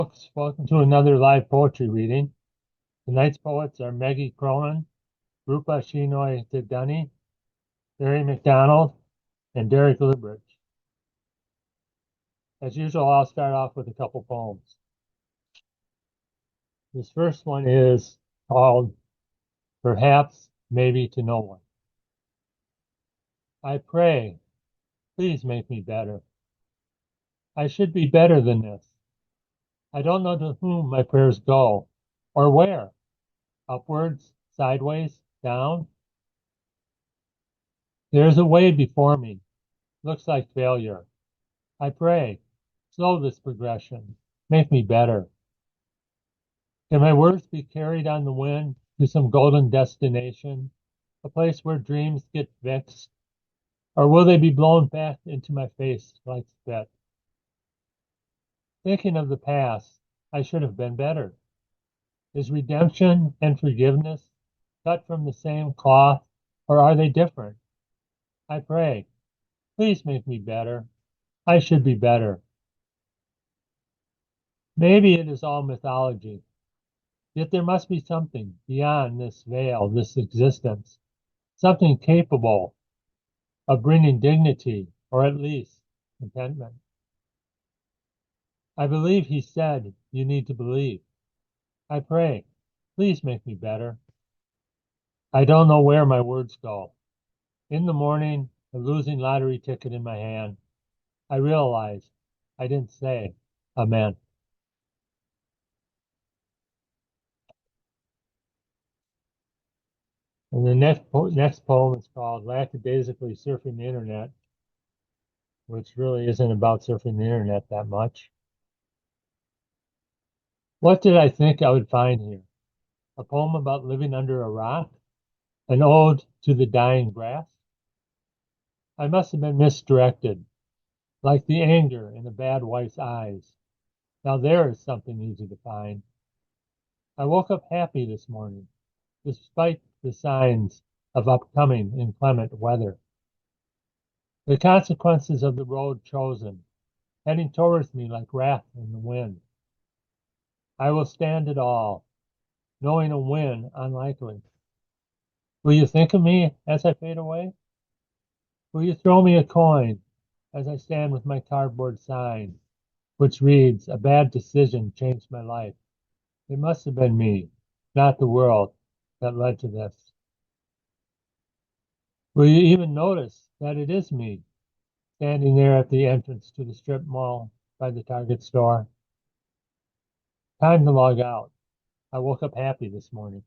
Folks, welcome to another live poetry reading. Tonight's poets are Meggie Cronin, Rupa Shenoy-Thadhani, MacDonald, and Liebertz. As usual, I'll start off with a couple poems. This first one is called Perhaps, Maybe to No One. I pray, please make me better. I should be better than this. I don't know to whom my prayers go, or where. Upwards, sideways, down. There's a way before me. Looks like failure. I pray, slow this progression. Make me better. Can my words be carried on the wind to some golden destination, a place where dreams get fixed? Or will they be blown back into my face like spit? Thinking of the past, I should have been better. Is redemption and forgiveness cut from the same cloth, or are they different? I pray, please make me better. I should be better. Maybe it is all mythology. Yet there must be something beyond this veil, this existence, something capable of bringing dignity, or at least contentment. I believe he said, you need to believe. I pray, please make me better. I don't know where my words go. In the morning, a losing lottery ticket in my hand, I realize I didn't say amen. And the next poem is called Lackadaisically Surfing the Internet, which really isn't about surfing the internet that much. What did I think I would find here? A poem about living under a rock? An ode to the dying grass? I must have been misdirected, like the anger in a bad wife's eyes. Now there is something easy to find. I woke up happy this morning, despite the signs of upcoming inclement weather. The consequences of the road chosen, heading towards me like wrath in the wind. I will stand it all, knowing a win unlikely. Will you think of me as I fade away? Will you throw me a coin as I stand with my cardboard sign, which reads, a bad decision changed my life. It must have been me, not the world, that led to this. Will you even notice that it is me, standing there at the entrance to the strip mall by the Target store? Time to log out. I woke up happy this morning.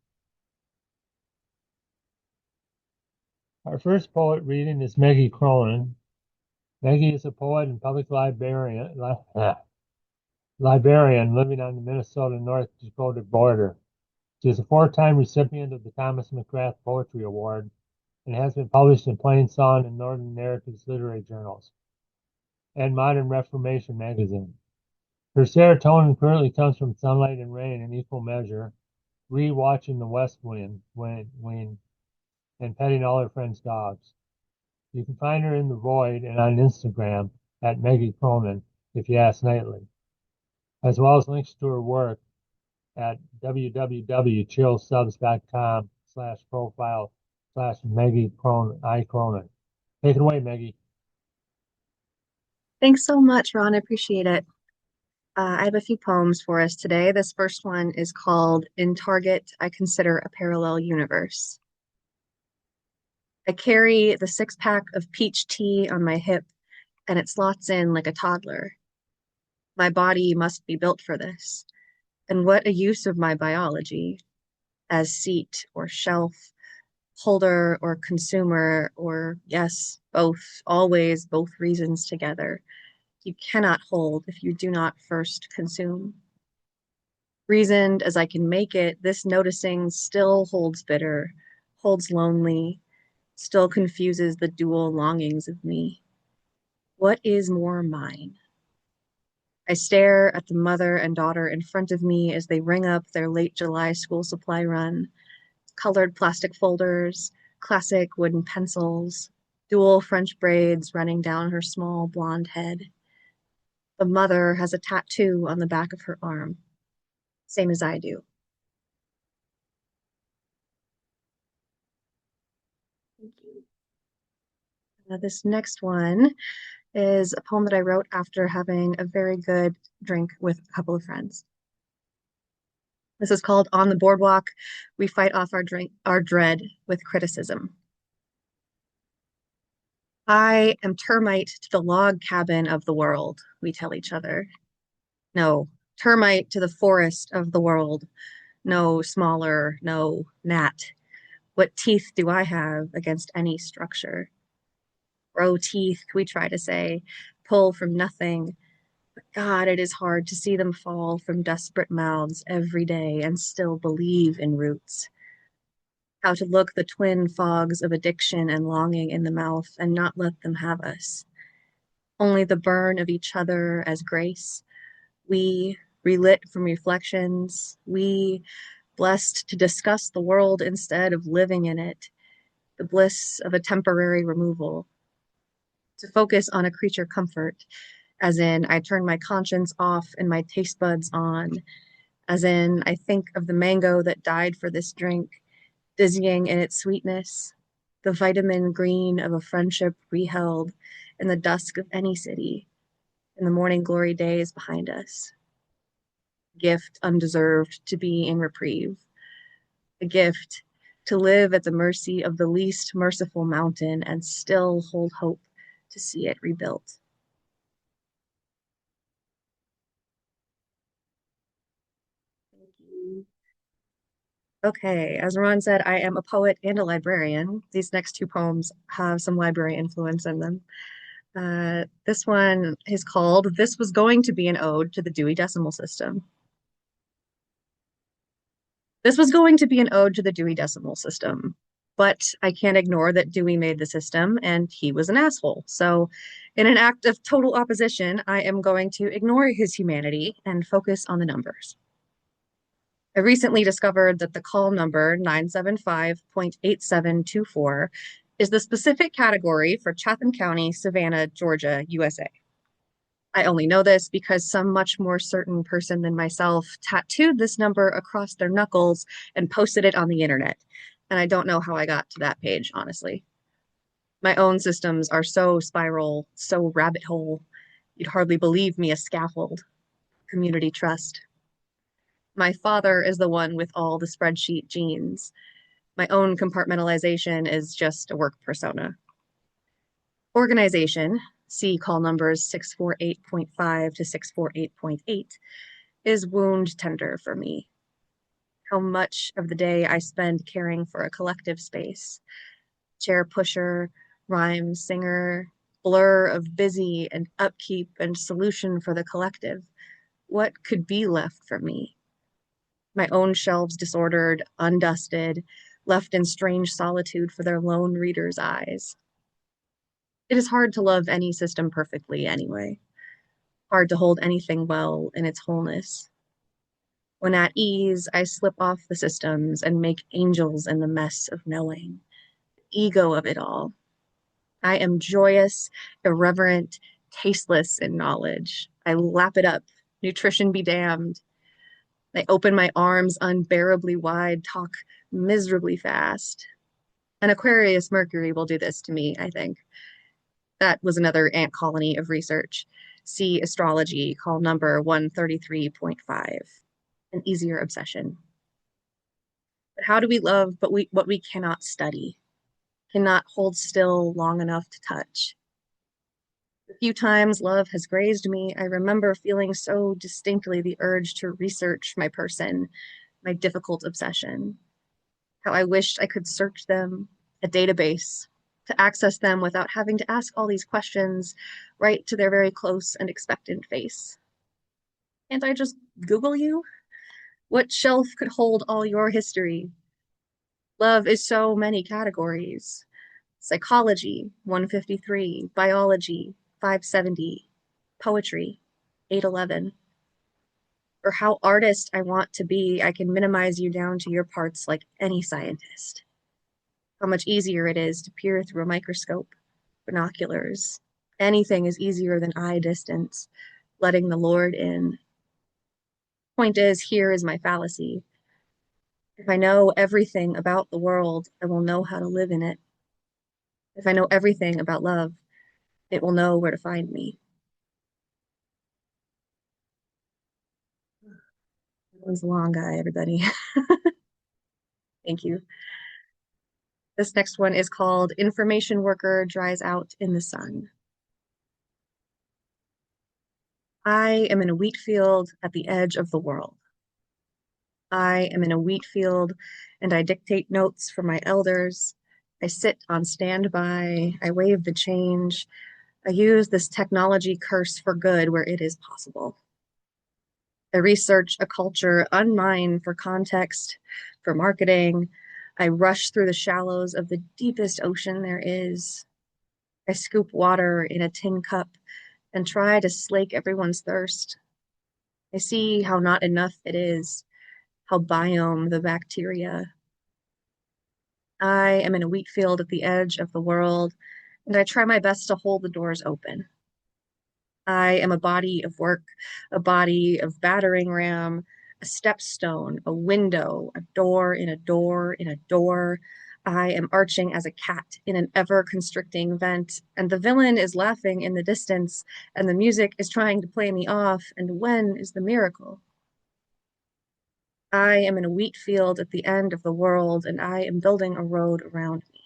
Our first poet reading is Meggie Cronin. Meggie is a poet and public librarian living on the Minnesota-North Dakota border. She is a four-time recipient of the Thomas McGrath Poetry Award and has been published in Plain Song and Northern Narratives literary journals and Modern Reformation magazine. Her serotonin currently comes from sunlight and rain in equal measure, re-watching the West Wing, and petting all her friends' dogs. You can find her in the void and on Instagram at Meggie Cronin if you ask nightly, as well as links to her work at www.chillsubs.com/profile/Meggie Cronin. Take it away, Meggie. Thanks so much, Ron. I appreciate it. I have a few poems for us today. This first one is called In Target, I Consider a Parallel Universe. I carry the six-pack of peach tea on my hip, and it slots in like a toddler. My body must be built for this. And what a use of my biology as seat or shelf, holder or consumer, or yes, both, always both reasons together. You cannot hold if you do not first consume. Reasoned as I can make it, this noticing still holds bitter, holds lonely, still confuses the dual longings of me. What is more mine? I stare at the mother and daughter in front of me as they ring up their late July school supply run. Colored plastic folders, classic wooden pencils, dual French braids running down her small blonde head. The mother has a tattoo on the back of her arm, same as I do. Thank you. This next one is a poem that I wrote after having a very good drink with a couple of friends. This is called On the Boardwalk. We fight off our dread with criticism. I am termite to the log cabin of the world, we tell each other. No, termite to the forest of the world. No smaller, no gnat. What teeth do I have against any structure? Grow teeth, we try to say, pull from nothing. But God, it is hard to see them fall from desperate mouths every day and still believe in roots. How to look the twin fogs of addiction and longing in the mouth and not let them have us. Only the burn of each other as grace. We, relit from reflections. We, blessed to discuss the world instead of living in it. The bliss of a temporary removal. To focus on a creature comfort, as in, I turn my conscience off and my taste buds on. As in, I think of the mango that died for this drink, dizzying in its sweetness, the vitamin green of a friendship reheld in the dusk of any city, in the morning glory days behind us. Gift undeserved to be in reprieve, a gift to live at the mercy of the least merciful mountain and still hold hope to see it rebuilt. Thank you. Okay, as Ron said, I am a poet and a librarian. These next two poems have some library influence in them. This one is called This Was Going to Be an Ode to the Dewey Decimal System. This was going to be an ode to the Dewey Decimal System, but I can't ignore that Dewey made the system and he was an asshole. So, in an act of total opposition, I am going to ignore his humanity and focus on the numbers. I recently discovered that the call number 975.8724 is the specific category for Chatham County, Savannah, Georgia, USA. I only know this because some much more certain person than myself tattooed this number across their knuckles and posted it on the internet. And I don't know how I got to that page, honestly. My own systems are so spiral, so rabbit hole. You'd hardly believe me a scaffold. Community trust. My father is the one with all the spreadsheet genes. My own compartmentalization is just a work persona. Organization, see call numbers 648.5 to 648.8, is wound tender for me. How much of the day I spend caring for a collective space. Chair pusher, rhyme singer, blur of busy and upkeep and solution for the collective. What could be left for me? My own shelves disordered, undusted, left in strange solitude for their lone reader's eyes. It is hard to love any system perfectly anyway. Hard to hold anything well in its wholeness. When at ease, I slip off the systems and make angels in the mess of knowing. Ego of it all. I am joyous, irreverent, tasteless in knowledge. I lap it up. Nutrition be damned. I open my arms unbearably wide, talk miserably fast. An Aquarius Mercury will do this to me, I think. That was another ant colony of research. See astrology, call number 133.5. An easier obsession. But how do we love what we cannot study, cannot hold still long enough to touch? The few times love has grazed me, I remember feeling so distinctly the urge to research my person, my difficult obsession. How I wished I could search them, a database, to access them without having to ask all these questions right to their very close and expectant face. Can't I just Google you? What shelf could hold all your history? Love is so many categories. Psychology, 153, biology, 570, poetry, 811. For how artist I want to be, I can minimize you down to your parts like any scientist. How much easier it is to peer through a microscope, binoculars. Anything is easier than eye distance. letting the Lord in. Point is, here is my fallacy. If I know everything about the world, I will know how to live in it. If I know everything about love, it will know where to find me. That was a long guy, everybody. Thank you. This next one is called Information Worker Dries Out in the Sun. I am in a wheat field at the edge of the world. I am in a wheat field and I dictate notes for my elders. I sit on standby. I wave the change. I use this technology curse for good where it is possible. I research a culture unmined for context, for marketing. I rush through the shallows of the deepest ocean there is. I scoop water in a tin cup and try to slake everyone's thirst. I see how not enough it is, how biome the bacteria. I am in a wheat field at the edge of the world, and I try my best to hold the doors open. I am a body of work, a body of battering ram, a stepstone, a window, a door in a door in a door. I am arching as a cat in an ever-constricting vent, and the villain is laughing in the distance, and the music is trying to play me off, and when is the miracle? I am in a wheat field at the end of the world, and I am building a road around me.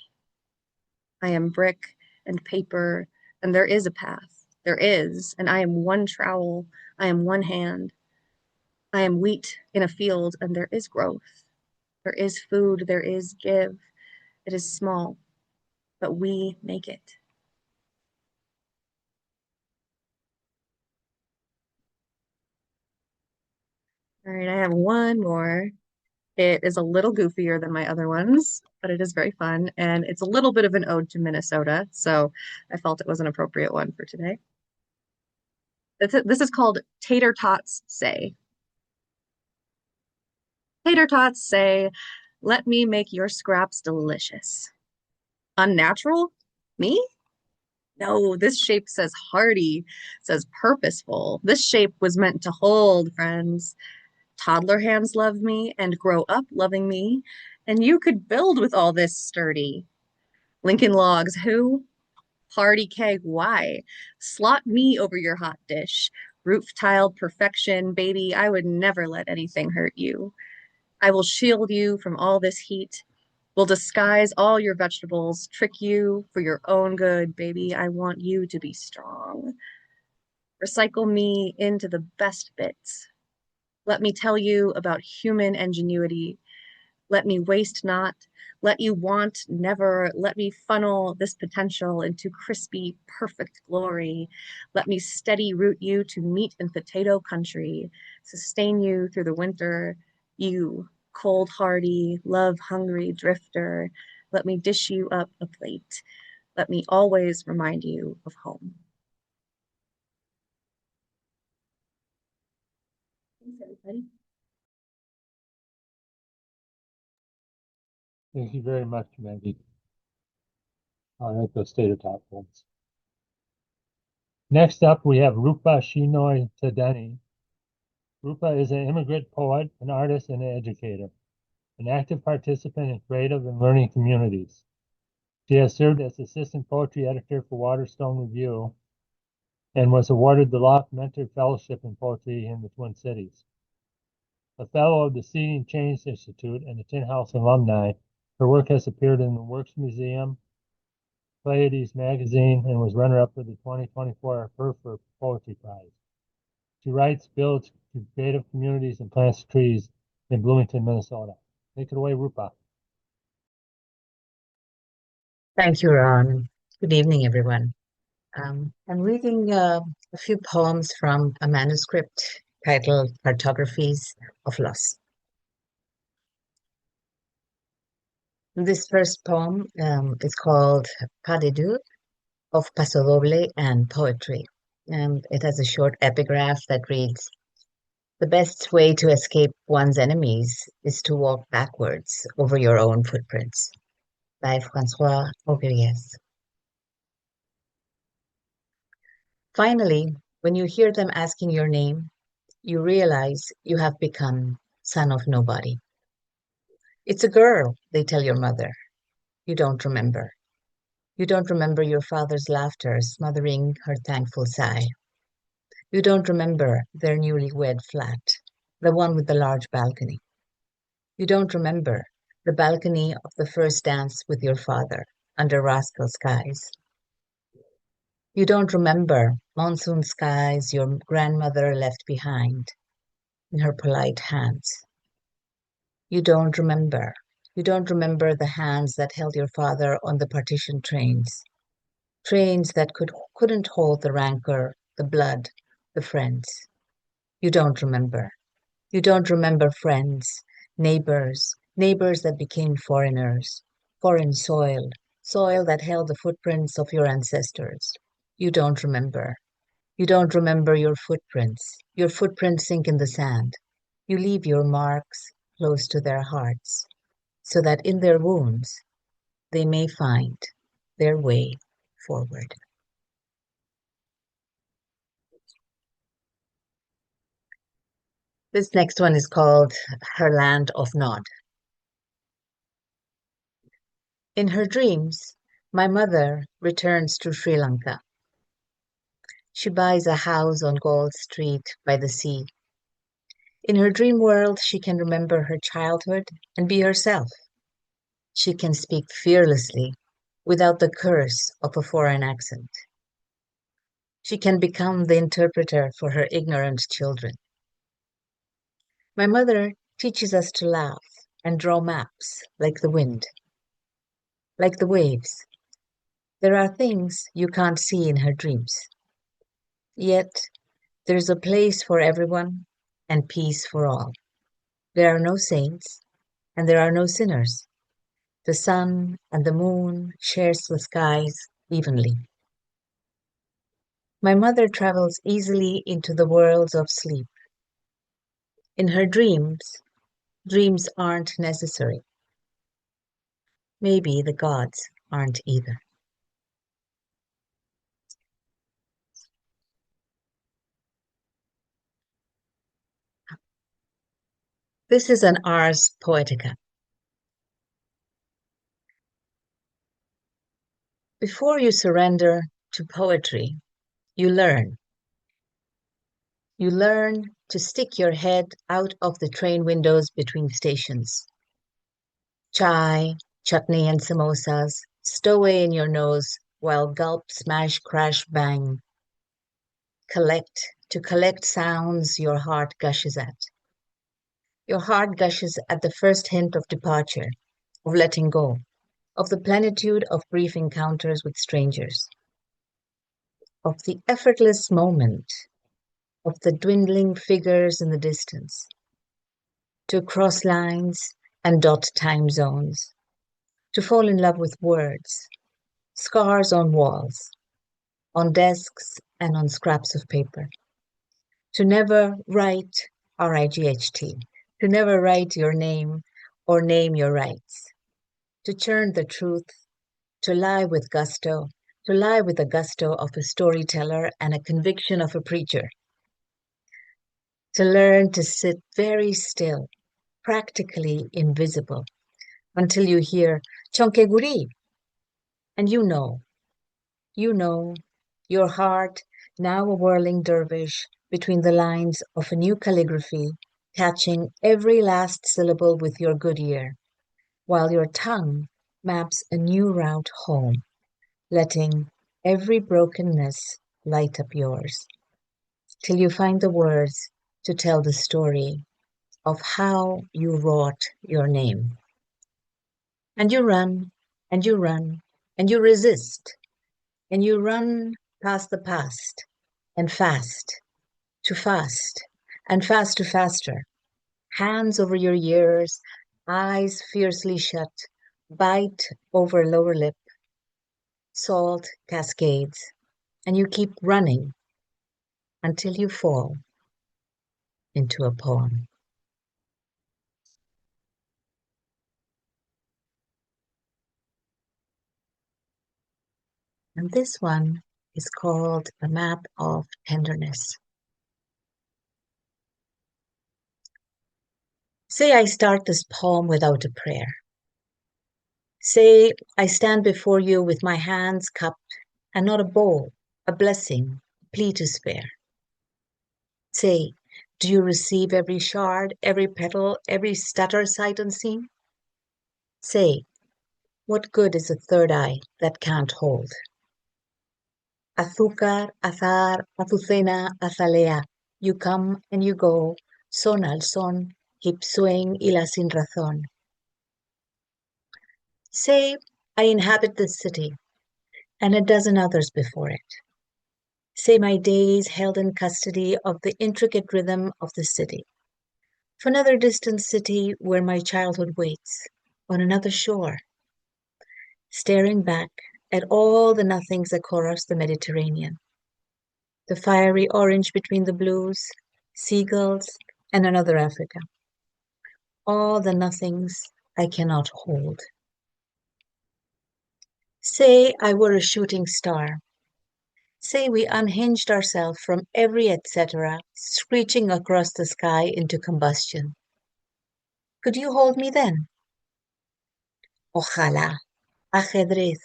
I am brick and paper, and there is a path. There is, and I am one trowel. I am one hand. I am wheat in a field, and there is growth. There is food. There is give. It is small, but we make it. All right, I have one more. It is a little goofier than my other ones, but it is very fun. And it's a little bit of an ode to Minnesota. So I felt it was an appropriate one for today. This is called Tater Tots Say. Tater Tots say, let me make your scraps delicious. Unnatural? Me? No, this shape says hearty, says purposeful. This shape was meant to hold, friends. Toddler hands love me and grow up loving me, and you could build with all this sturdy. Lincoln Logs, who? Party keg, why? Slot me over your hot dish. Roof tiled perfection, baby, I would never let anything hurt you. I will shield you from all this heat, will disguise all your vegetables, trick you for your own good, baby. I want you to be strong. Recycle me into the best bits. Let me tell you about human ingenuity. Let me waste not. Let you want never. Let me funnel this potential into crispy, perfect glory. Let me steady root you to meat and potato country. Sustain you through the winter. You, cold hardy, love hungry drifter. Let me dish you up a plate. Let me always remind you of home. Thanks, everybody. Thank you very much, Maggie. I like those tater tot ones. Next up, we have Rupa Shenoy-Thadhani. Rupa is an immigrant poet, an artist, and an educator, an active participant in creative and learning communities. She has served as assistant poetry editor for Waterstone Review and was awarded the Loft Mentor Fellowship in Poetry in the Twin Cities. A fellow of the Seed and Change Institute and the Tin House alumni, her work has appeared in the Works Museum, Pleiades magazine, and was runner-up for the 2024 Herfer Poetry Prize. She writes, builds creative communities, and plants trees in Bloomington, Minnesota. Take it away, Rupa. Thank you, Ron. Good evening, everyone. I'm reading a few poems from a manuscript titled Cartographies of Loss. This first poem is called Pas de deux of Paso Doble and Poetry. And it has a short epigraph that reads, the best way to escape one's enemies is to walk backwards over your own footprints. By François Auguries. Finally, When you hear them asking your name, you realize you have become son of nobody. It's a girl, they tell your mother. You don't remember. You don't remember your father's laughter smothering her thankful sigh. You don't remember their newlywed flat, the one with the large balcony. You don't remember the balcony of the first dance with your father under rascal skies. You don't remember monsoon skies your grandmother left behind in her polite hands. You don't remember. You don't remember the hands that held your father on the partition trains, trains that couldn't hold the rancor, the blood, the friends. You don't remember. You don't remember friends, neighbors, neighbors that became foreigners, foreign soil, soil that held the footprints of your ancestors. You don't remember. You don't remember your footprints. Your footprints sink in the sand. You leave your marks close to their hearts, so that in their wounds they may find their way forward. This next one is called Her Land of Nod. In her dreams, my mother returns to Sri Lanka. She buys a house on Gold Street by the sea. In her dream world, she can remember her childhood and be herself. She can speak fearlessly without the curse of a foreign accent. She can become the interpreter for her ignorant children. My mother teaches us to laugh and draw maps like the wind, like the waves. There are things you can't see in her dreams. Yet there's a place for everyone and peace for all. There are no saints and there are no sinners. The sun and the moon shares the skies evenly. My mother travels easily into the worlds of sleep. In her dreams, dreams aren't necessary. Maybe the gods aren't either. This is an Ars Poetica. Before you surrender to poetry, you learn. You learn to stick your head out of the train windows between stations. Chai, chutney, and samosas stow away in your nose while gulp, smash, crash, bang. To collect sounds your heart gushes at. Your heart gushes at the first hint of departure, of letting go, of the plenitude of brief encounters with strangers, of the effortless moment, of the dwindling figures in the distance, to cross lines and dot time zones, to fall in love with words, scars on walls, on desks and on scraps of paper, to never write RIGHT, to never write your name or name your rights, to churn the truth, to lie with gusto, to lie with the gusto of a storyteller and a conviction of a preacher, to learn to sit very still, practically invisible, until you hear Chonkeguri, and you know, your heart, now a whirling dervish between the lines of a new calligraphy, catching every last syllable with your good ear, while your tongue maps a new route home, letting every brokenness light up yours, till you find the words to tell the story of how you wrought your name. And you run, and you run, and you resist, and you run past the past, and fast to fast, and fast to faster, hands over your ears, eyes fiercely shut, bite over lower lip, salt cascades, and you keep running until you fall into a poem. And this one is called A Map of Tenderness. Say I start this poem without a prayer. Say I stand before you with my hands cupped and not a bowl, a blessing, a plea to spare. Say, do you receive every shard, every petal, every stutter sight unseen? Say, what good is a third eye that can't hold? Azúcar, azar, azucena, azalea, you come and you go, son al son, hip swing y la sin razón. Say, I inhabit this city, and a dozen others before it. Say my days held in custody of the intricate rhythm of the city. For another distant city where my childhood waits, on another shore, staring back at all the nothings that chorus the Mediterranean. The fiery orange between the blues, seagulls, and another Africa. All the nothings I cannot hold. Say I were a shooting star. Say we unhinged ourselves from every etc., screeching across the sky into combustion. Could you hold me then? Ojalá, ajedrez,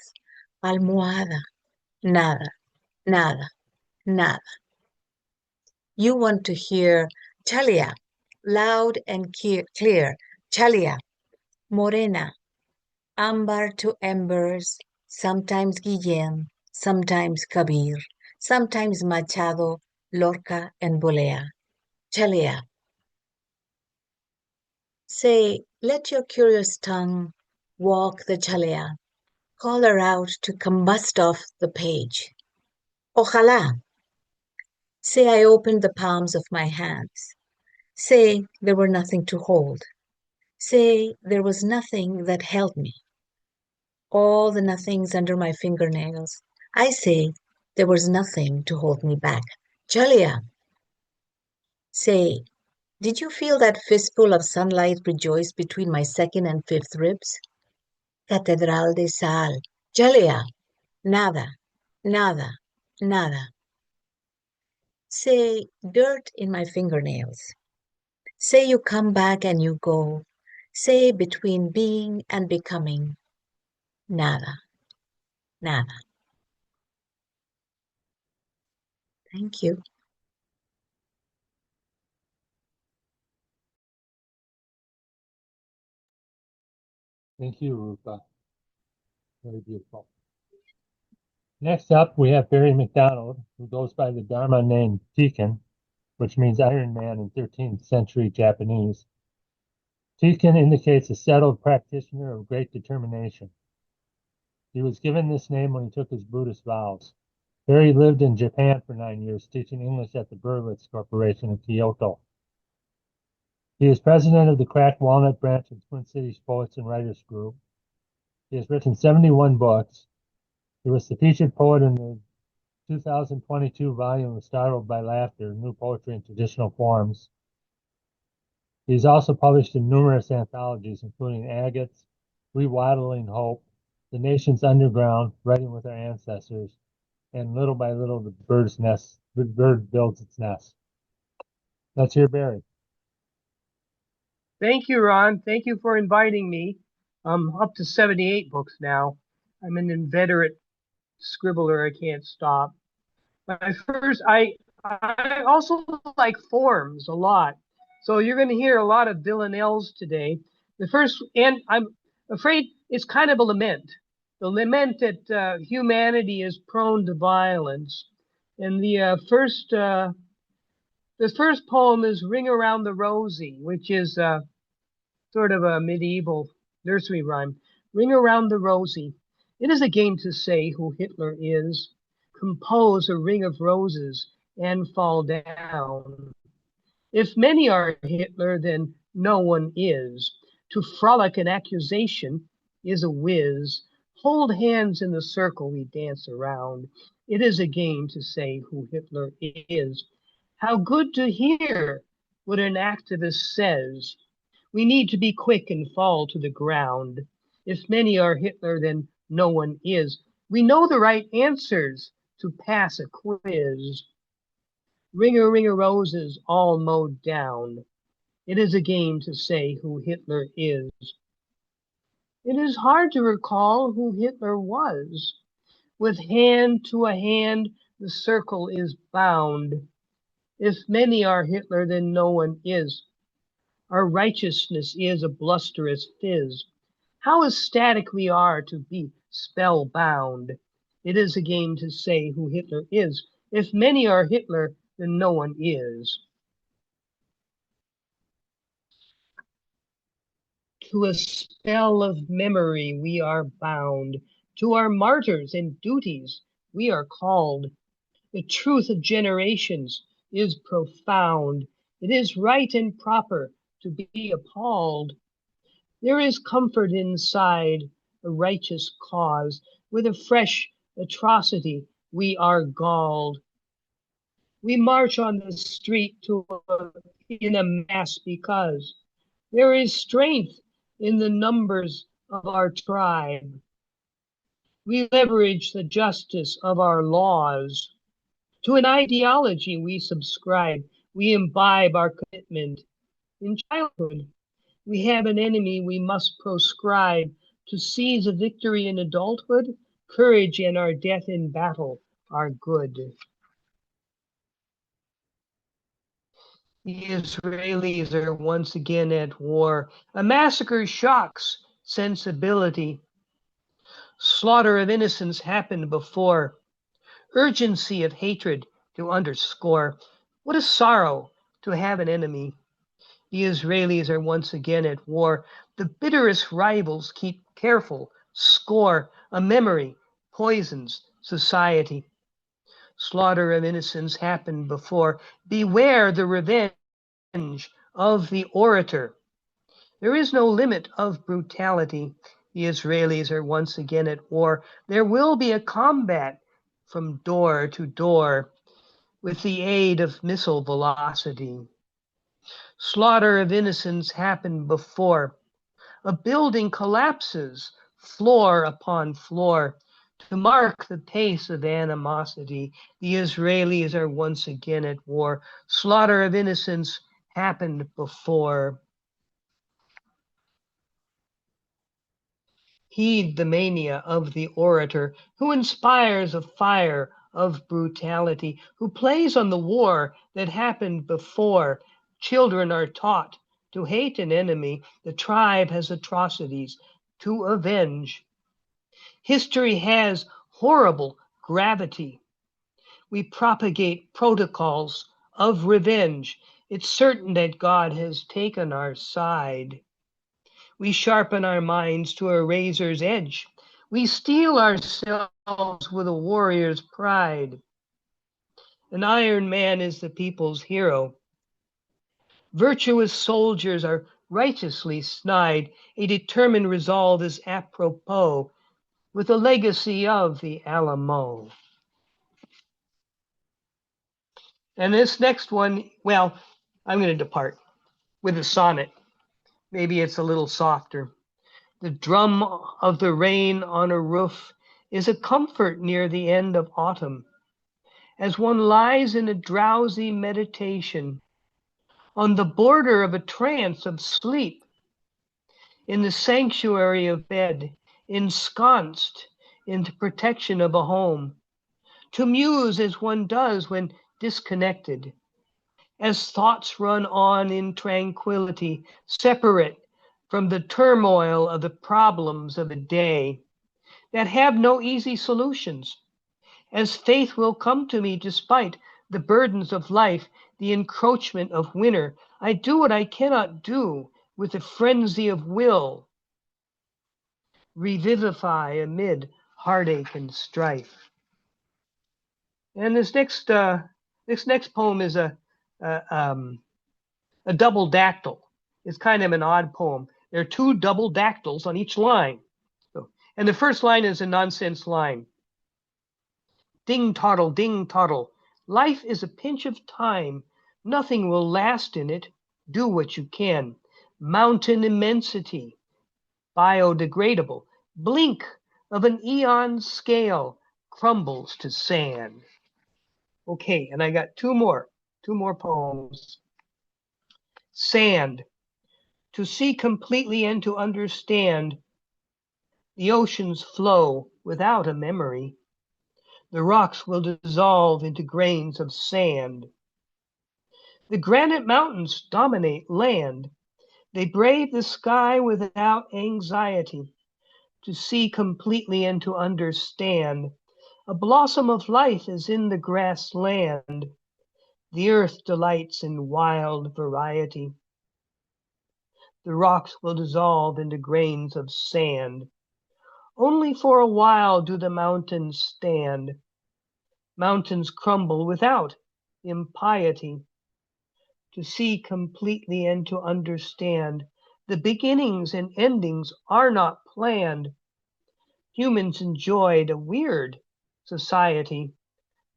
almohada, nada, nada, nada. You want to hear Chalia, loud and clear, Chalia, morena, amber to embers, sometimes Guillem, sometimes Kabir, sometimes Machado, Lorca, and Bolea. Chalia. Say, let your curious tongue walk the Chalia, call her out to combust off the page. Ojalá. Say I opened the palms of my hands. Say there were nothing to hold. Say there was nothing that held me. All the nothings under my fingernails. I say there was nothing to hold me back. Chalia. Say, did you feel that fistful of sunlight rejoice between my second and fifth ribs? Catedral de Sal. Chalia. Nada, nada, nada. Say, dirt in my fingernails. Say you come back and you go. Say between being and becoming. Nada, nada. Thank you. Thank you, Rupa. Very beautiful. Next up, we have Barry MacDonald, who goes by the Dharma name Tikin, which means Iron Man in 13th century Japanese. Tikin indicates a settled practitioner of great determination. He was given this name when he took his Buddhist vows. Barry lived in Japan for 9 years, teaching English at the Berlitz Corporation in Kyoto. He is president of the Cracked Walnut branch of Twin Cities Poets and Writers Group. He has written 71 books. He was the featured poet in the 2022 volume of Startled by Laughter, New Poetry in Traditional Forms. He's also published in numerous anthologies, including Agates, Rewaddling Hope, The Nation's Underground, Writing with Our Ancestors, and Little by Little the bird builds its nest. Let's hear Barry. Thank you, Ron. Thank you for inviting me. I'm up to 78 books now. I'm an inveterate scribbler. I can't stop. I also like forms a lot. So you're going to hear a lot of villanelles today. The first, and I'm afraid it's kind of a lament. The lament that humanity is prone to violence. And the first poem is Ring Around the Rosy, which is sort of a medieval nursery rhyme. Ring around the rosy. It is a game to say who Hitler is. Compose a ring of roses and fall down. If many are Hitler, then no one is. To frolic an accusation is a whiz. Hold hands in the circle we dance around. It is a game to say who Hitler is. How good to hear what an activist says. We need to be quick and fall to the ground. If many are Hitler, then no one is. We know the right answers to pass a quiz. Ringer, ringer, roses, all mowed down. It is a game to say who Hitler is. It is hard to recall who Hitler was. With hand to a hand, the circle is bound. If many are Hitler, then no one is. Our righteousness is a blusterous fizz. How ecstatic we are to be spellbound. It is a game to say who Hitler is. If many are Hitler, then no one is. To a spell of memory we are bound. To our martyrs and duties we are called. The truth of generations is profound. It is right and proper to be appalled. There is comfort inside a righteous cause. With a fresh atrocity we are galled. We march on the street in a mass because there is strength in the numbers of our tribe. We leverage the justice of our laws. To an ideology we subscribe. We imbibe our commitment. In childhood, we have an enemy we must proscribe. To seize a victory in adulthood, courage and our death in battle are good. The Israelis are once again at war. A massacre shocks sensibility. Slaughter of innocents happened before. Urgency of hatred to underscore. What a sorrow to have an enemy. The Israelis are once again at war. The bitterest rivals keep careful score. A memory poisons society. Slaughter of innocents happened before. Beware the revenge of the orator. There is no limit of brutality. The Israelis are once again at war. There will be a combat from door to door with the aid of missile velocity. Slaughter of innocents happened before. A building collapses, floor upon floor. To mark the pace of animosity, the Israelis are once again at war. Slaughter of innocents happened before. Heed the mania of the orator who inspires a fire of brutality, who plays on the war that happened before. Children are taught to hate an enemy. The tribe has atrocities to avenge. History has horrible gravity. We propagate protocols of revenge. It's certain that God has taken our side. We sharpen our minds to a razor's edge. We steel ourselves with a warrior's pride. An iron man is the people's hero. Virtuous soldiers are righteously snide. A determined resolve is apropos with the legacy of the Alamo. And this next one, well, I'm going to depart with a sonnet. Maybe it's a little softer. The drum of the rain on a roof is a comfort near the end of autumn. As one lies in a drowsy meditation, on the border of a trance of sleep, in the sanctuary of bed, ensconced in the protection of a home, to muse as one does when disconnected, as thoughts run on in tranquility, separate from the turmoil of the problems of a day that have no easy solutions, as faith will come to me despite the burdens of life, the encroachment of winter. I do what I cannot do with the frenzy of will, revivify amid heartache and strife. And this next poem is a double dactyl. It's kind of an odd poem. There are two double dactyls on each line. And the first line is a nonsense line. Ding toddle, life is a pinch of time. Nothing will last in it. Do what you can. Mountain immensity, biodegradable. Blink of an eon scale, crumbles to sand. Okay, and I got two more poems. Sand. To see completely and to understand, the oceans flow without a memory. The rocks will dissolve into grains of sand. The granite mountains dominate land. They brave the sky without anxiety. To see completely and to understand, a blossom of life is in the grassland. The earth delights in wild variety. The rocks will dissolve into grains of sand. Only for a while do the mountains stand. Mountains crumble without impiety. To see completely and to understand, the beginnings and endings are not planned. Humans enjoyed a weird society.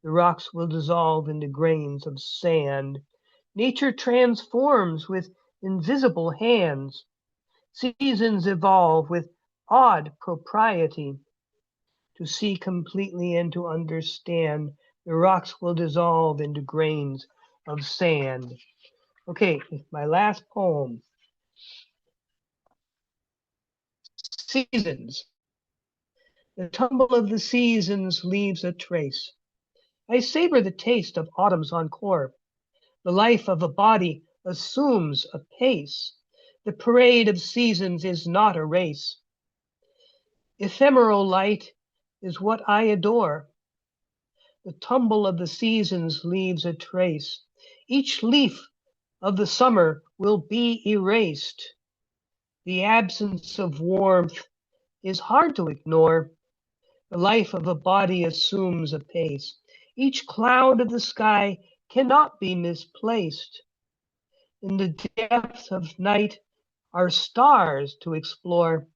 The rocks will dissolve into grains of sand. Nature transforms with invisible hands. Seasons evolve with odd propriety. To see completely and to understand, the rocks will dissolve into grains of sand. Okay, my last poem. Seasons. The tumble of the seasons leaves a trace. I savor the taste of autumn's encore. The life of a body assumes a pace. The parade of seasons is not a race. Ephemeral light is what I adore. The tumble of the seasons leaves a trace. Each leaf of the summer will be erased. The absence of warmth is hard to ignore. The life of a body assumes a pace. Each cloud of the sky cannot be misplaced. In the depth of night are stars to explore.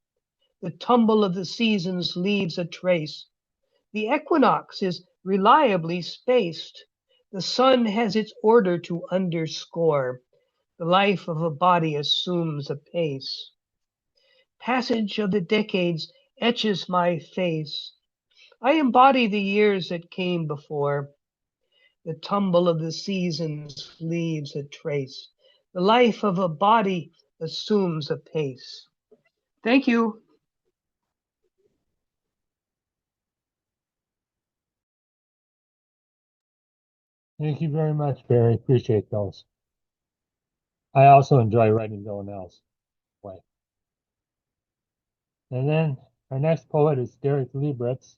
The tumble of the seasons leaves a trace. The equinox is reliably spaced. The sun has its order to underscore. The life of a body assumes a pace. Passage of the decades etches my face. I embody the years that came before. The tumble of the seasons leaves a trace. The life of a body assumes a pace. Thank you. Thank you very much, Barry. Appreciate those. I also enjoy writing villanelles. And then our next poet is Derek Liebertz.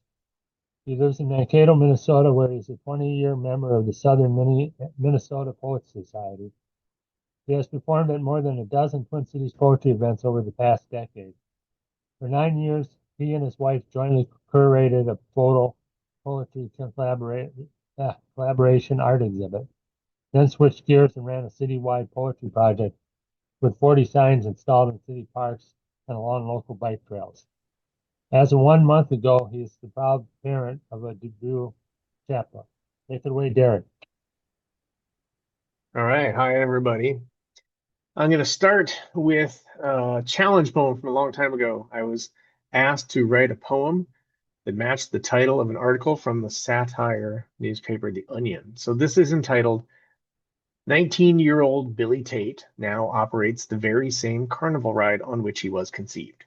He lives in Mankato, Minnesota, where he's a 20-year member of the Southern Minnesota Poets Society. He has performed at more than a dozen Twin Cities poetry events over the past decade. For 9 years, he and his wife jointly curated a photo poetry collaboration art exhibit, then switched gears and ran a citywide poetry project with 40 signs installed in city parks and along local bike trails. As of 1 month ago, he is the proud parent of a debut chaplet. Take it away, Derek. All right. Hi, everybody. I'm going to start with a challenge poem from a long time ago. I was asked to write a poem that matched the title of an article from the satire newspaper, The Onion. So this is entitled, 19-year-old Billy Tate now operates the very same carnival ride on which he was conceived.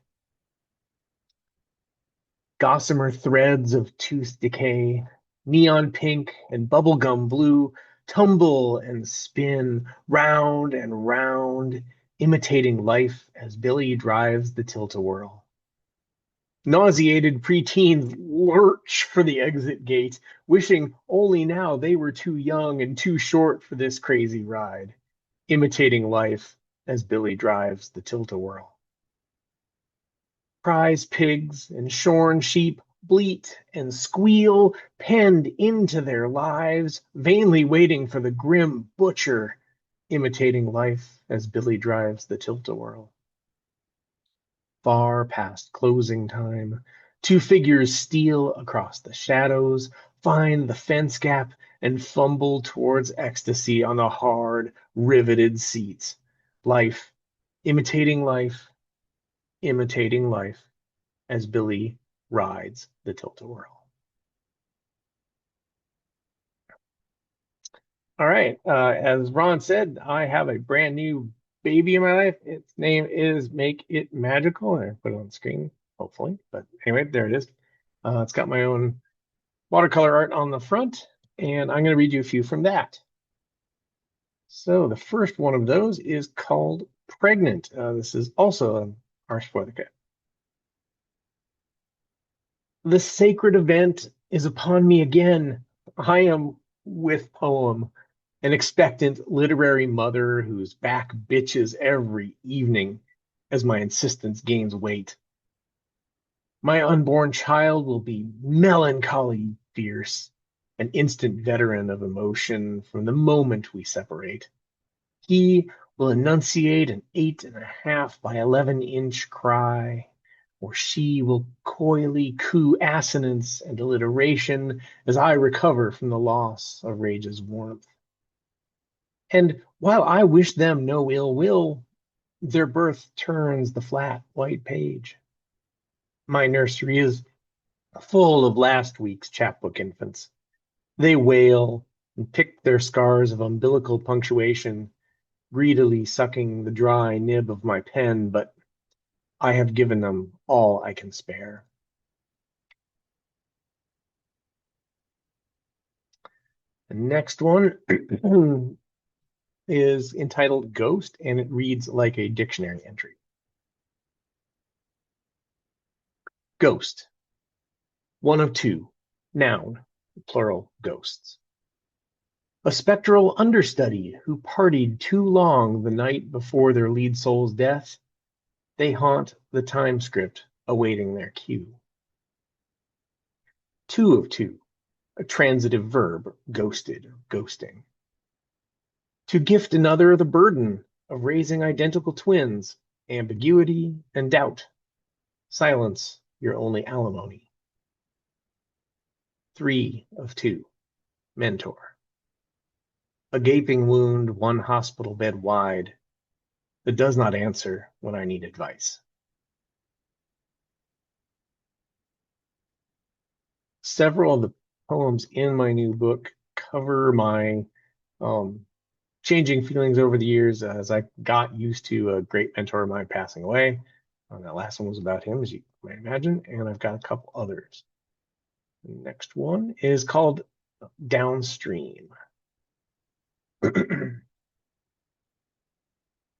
Gossamer threads of tooth decay, neon pink and bubblegum blue, tumble and spin round and round, imitating life as Billy drives the tilt-a-whirl. Nauseated preteens lurch for the exit gate, wishing only now they were too young and too short for this crazy ride, imitating life as Billy drives the tilt-a-whirl. Prize pigs and shorn sheep bleat and squeal, penned into their lives, vainly waiting for the grim butcher, imitating life as Billy drives the tilt-a-whirl. Far past closing time, two figures steal across the shadows, find the fence gap, and fumble towards ecstasy on the hard, riveted seats. Life, imitating life, as Billy rides the tilt-a-whirl. All right. As Ron said, I have a brand new baby in my life. Its name is Make It Magical. I put it on the screen, hopefully. But anyway, there it is. It's got my own watercolor art on the front, and I'm going to read you a few from that. So the first one of those is called Pregnant. This is also an Ars Poetica. The sacred event is upon me again. I am with poem, an expectant literary mother whose back bitches every evening as my insistence gains weight. My unborn child will be melancholy fierce, an instant veteran of emotion from the moment we separate. He will enunciate an 8.5 by 11-inch cry, or she will coyly coo assonance and alliteration as I recover from the loss of rage's warmth. And while I wish them no ill will, their birth turns the flat white page. My nursery is full of last week's chapbook infants. They wail and pick their scars of umbilical punctuation, greedily sucking the dry nib of my pen, but I have given them all I can spare. The next one is entitled Ghost, and it reads like a dictionary entry. Ghost. One of two. Noun, plural, ghosts. A spectral understudy who partied too long the night before their lead soul's death. They haunt the time script, awaiting their cue. Two of two. A transitive verb, ghosted, ghosting. To gift another the burden of raising identical twins, ambiguity and doubt. Silence, your only alimony. Three of two. Mentor. A gaping wound, one hospital bed wide, that does not answer when I need advice. Several of the poems in my new book cover my changing feelings over the years as I got used to a great mentor of mine passing away. That last one was about him, as you might imagine, and I've got a couple others. The next one is called Downstream.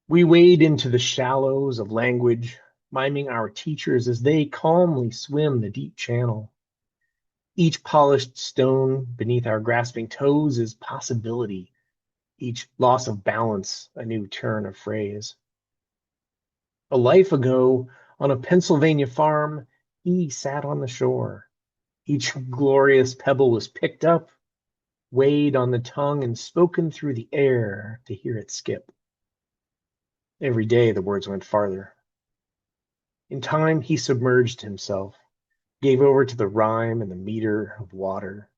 We wade into the shallows of language, miming our teachers as they calmly swim the deep channel. Each polished stone beneath our grasping toes is possibility. Each loss of balance, a new turn of phrase. A life ago, on a Pennsylvania farm, he sat on the shore. Each glorious pebble was picked up, weighed on the tongue, and spoken through the air to hear it skip. Every day the words went farther. In time he submerged himself, gave over to the rhyme and the meter of water,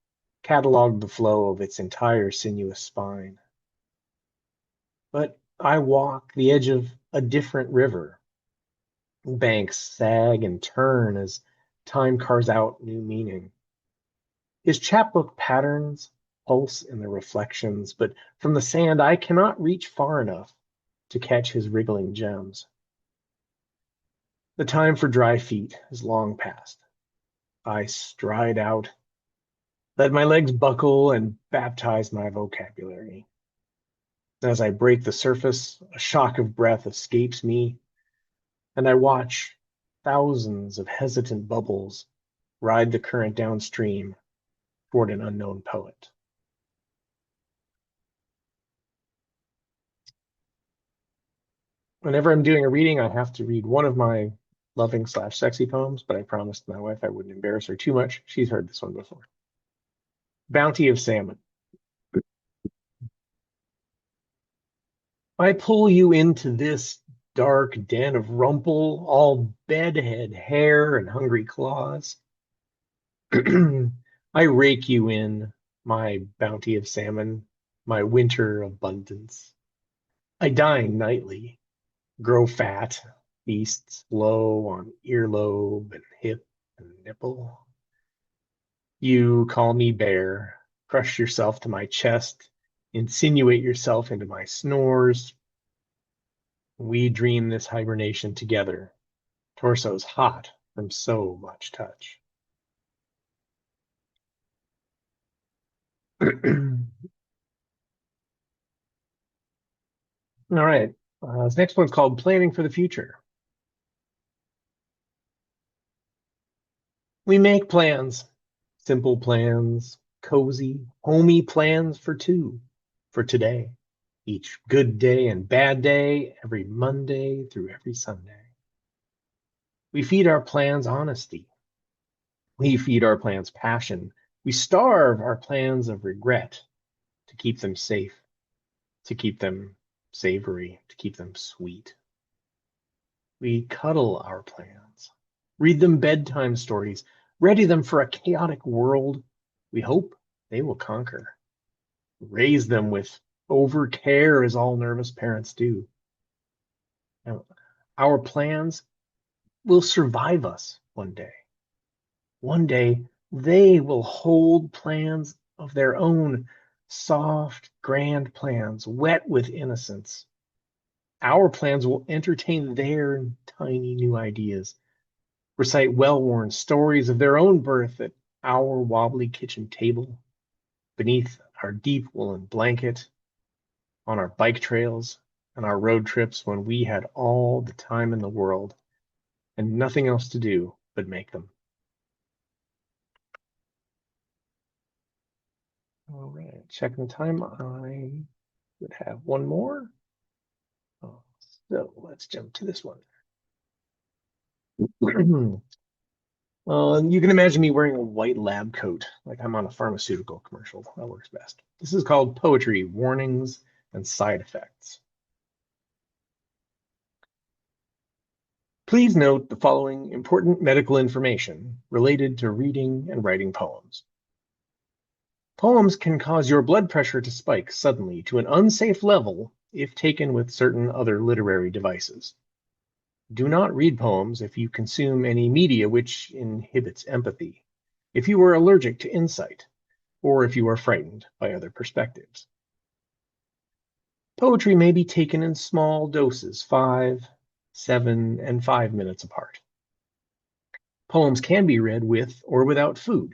cataloged the flow of its entire sinuous spine. But I walk the edge of a different river. Banks sag and turn as time carves out new meaning. His chapbook patterns pulse in the reflections, but from the sand I cannot reach far enough to catch his wriggling gems. The time for dry feet is long past. I stride out, let my legs buckle, and baptize my vocabulary. As I break the surface, a shock of breath escapes me, and I watch thousands of hesitant bubbles ride the current downstream toward an unknown poet. Whenever I'm doing a reading, I have to read one of my loving/sexy poems, but I promised my wife I wouldn't embarrass her too much. She's heard this one before. Bounty of Salmon. I pull you into this dark den of rumple, all bedhead hair and hungry claws. I rake you in, my bounty of salmon, my winter abundance. I dine nightly, grow fat, feast low on earlobe and hip and nipple. You call me bear, crush yourself to my chest, Insinuate yourself into my snores. We dream this hibernation together, torsos hot from so much touch. All right. This next one's called Planning for the Future. We make plans, simple plans, cozy, homey plans for two, for today, each good day and bad day, every Monday through every Sunday. We feed our plans honesty. We feed our plans passion. We starve our plans of regret to keep them safe, to keep them savory, to keep them sweet. We cuddle our plans, read them bedtime stories, ready them for a chaotic world we hope they will conquer. Raise them with overcare as all nervous parents do. Now, our plans will survive us one day. One day, they will hold plans of their own, soft, grand plans, wet with innocence. Our plans will entertain their tiny new ideas, recite well-worn stories of their own birth at our wobbly kitchen table, beneath our deep woolen blanket, on our bike trails, and our road trips when we had all the time in the world and nothing else to do but make them. All right, checking the time. I would have one more. So let's jump to this one. You can imagine me wearing a white lab coat, like I'm on a pharmaceutical commercial. That works best. This is called Poetry, Warnings and Side Effects. Please note the following important medical information related to reading and writing poems. Poems can cause your blood pressure to spike suddenly to an unsafe level if taken with certain other literary devices. Do not read poems if you consume any media which inhibits empathy, if you are allergic to insight, or if you are frightened by other perspectives. Poetry may be taken in small doses, 5, 7, and 5 minutes apart. Poems can be read with or without food,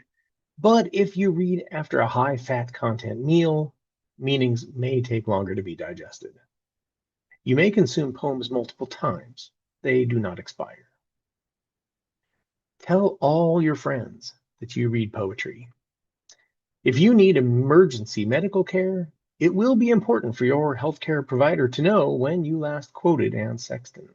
but if you read after a high fat content meal, meanings may take longer to be digested. You may consume poems multiple times. They do not expire. Tell all your friends that you read poetry. If you need emergency medical care, it will be important for your healthcare provider to know when you last quoted Anne Sexton.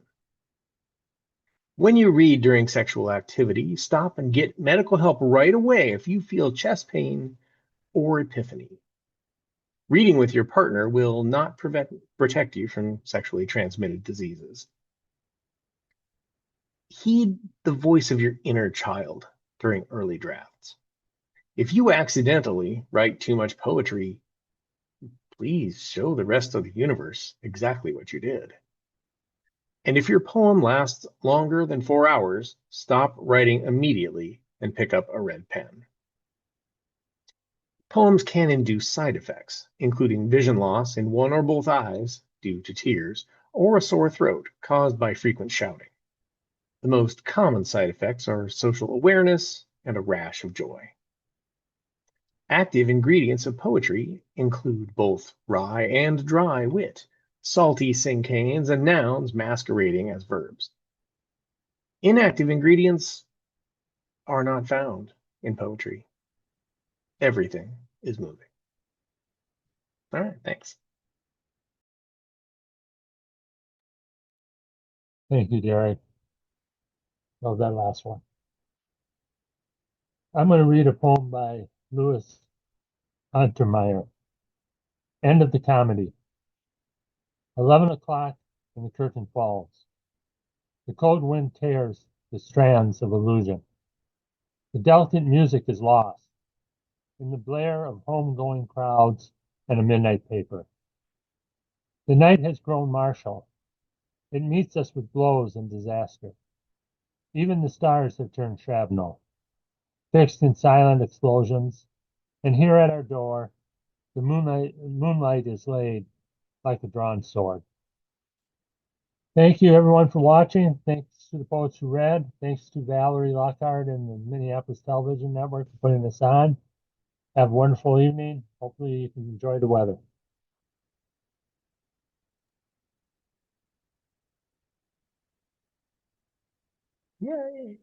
When you read during sexual activity, stop and get medical help right away if you feel chest pain or epiphany. Reading with your partner will not protect you from sexually transmitted diseases. Heed the voice of your inner child during early drafts. If you accidentally write too much poetry, please show the rest of the universe exactly what you did. And if your poem lasts longer than 4 hours, stop writing immediately and pick up a red pen. Poems can induce side effects, including vision loss in one or both eyes due to tears, or a sore throat caused by frequent shouting. The most common side effects are social awareness and a rash of joy. Active ingredients of poetry include both wry and dry wit, salty cinquains, and nouns masquerading as verbs. Inactive ingredients are not found in poetry. Everything is moving. All right, thanks. Thank you, Derek. Love that last one. I'm going to read a poem by Louis Untermeyer. End of the comedy. 11 o'clock and the curtain falls. The cold wind tears the strands of illusion. The delicate music is lost in the blare of home-going crowds and a midnight paper. The night has grown martial. It meets us with blows and disaster. Even the stars have turned shrapnel, fixed in silent explosions, and here at our door, The moonlight is laid like a drawn sword. Thank you everyone for watching. Thanks to the poets who read. Thanks to Valerie Lockhart and the Minneapolis Television Network for putting this on. Have a wonderful evening. Hopefully you can enjoy the weather. Yay!